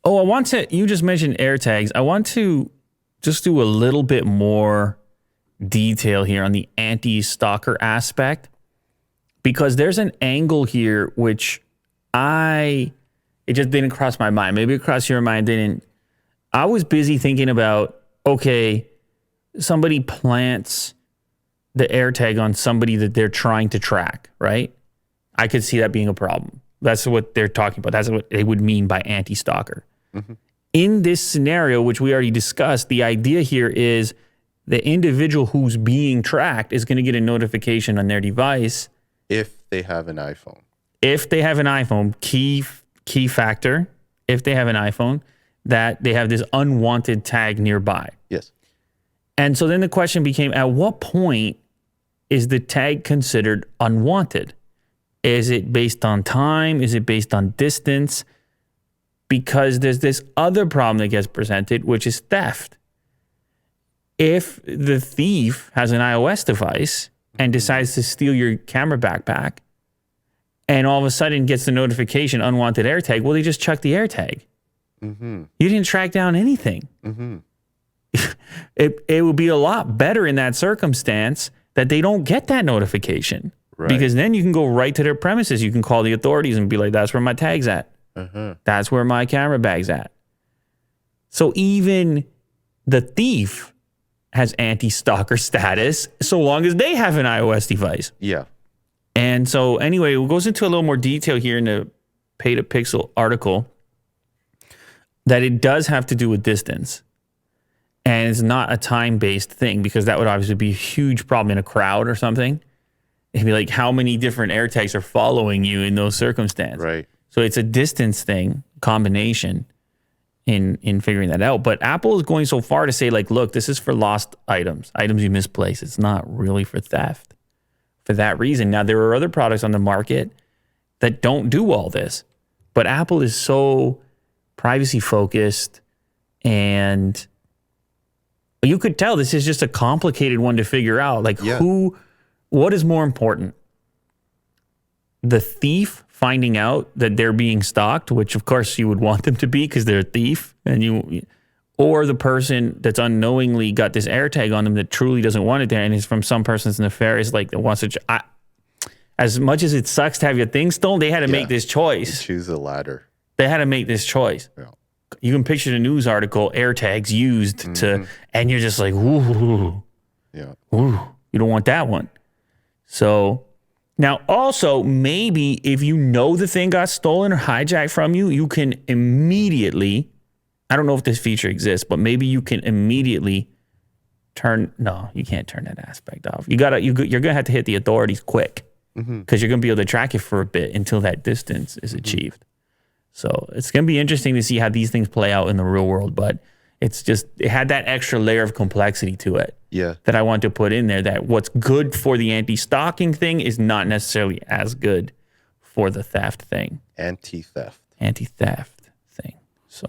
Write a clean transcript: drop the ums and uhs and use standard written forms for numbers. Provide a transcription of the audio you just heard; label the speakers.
Speaker 1: Oh, you just mentioned AirTags. I want to just do a little bit more detail here on the anti-stalker aspect, because there's an angle here which it just didn't cross my mind. Maybe it crossed your mind, didn't. I was busy thinking about, okay, somebody plants the AirTag on somebody that they're trying to track, right? I could see that being a problem. That's what they're talking about. That's what they would mean by anti-stalker. Mm-hmm. In this scenario, which we already discussed, the idea here is the individual who's being tracked is going to get a notification on their device.
Speaker 2: If they have an iPhone.
Speaker 1: If they have an iPhone, key factor, if they have an iPhone, that they have this unwanted tag nearby.
Speaker 2: Yes.
Speaker 1: And so then the question became, at what point is the tag considered unwanted? Is it based on time? Is it based on distance? Because there's this other problem that gets presented, which is theft. If the thief has an iOS device and decides to steal your camera backpack and all of a sudden gets the notification, unwanted AirTag, well, they just chuck the AirTag. Mm-hmm. You didn't track down anything. Mm-hmm. It would be a lot better in that circumstance that they don't get that notification. Right. Because then you can go right to their premises. You can call the authorities and be like, that's where my tag's at. Uh-huh. That's where my camera bag's at. So even the thief has anti-stalker status so long as they have an iOS device.
Speaker 2: Yeah.
Speaker 1: And so anyway, it goes into a little more detail here in the Pay to Pixel article that it does have to do with distance. And it's not a time-based thing, because that would obviously be a huge problem in a crowd or something. It'd be like, how many different AirTags are following you in those circumstances?
Speaker 2: Right.
Speaker 1: So it's a distance thing, combination in figuring that out. But Apple is going so far to say, like, look, this is for lost items you misplaced. It's not really for theft for that reason. Now, there are other products on the market that don't do all this. But Apple is so privacy-focused, and you could tell this is just a complicated one to figure out. Like, what is more important? The thief finding out that they're being stalked, which of course you would want them to be because they're a thief, or the person that's unknowingly got this AirTag on them that truly doesn't want it there and is from some person's nefarious, like, that wants to. As much as it sucks to have your things stolen, they had to make this choice.
Speaker 2: Choose the latter.
Speaker 1: They had to make this choice. Yeah. You can picture the news article, AirTags used to, and you're just like, ooh,
Speaker 2: yeah,
Speaker 1: ooh, you don't want that one. So now also, maybe if you know the thing got stolen or hijacked from you, you can immediately, I don't know if this feature exists, but maybe you can immediately no, you can't turn that aspect off. You're going to have to hit the authorities quick, because you're going to be able to track it for a bit until that distance is achieved. So it's going to be interesting to see how these things play out in the real world, but it had that extra layer of complexity to it that I want to put in there, that what's good for the anti-stalking thing is not necessarily as good for the theft thing.
Speaker 2: Anti-theft
Speaker 1: Anti-theft thing. So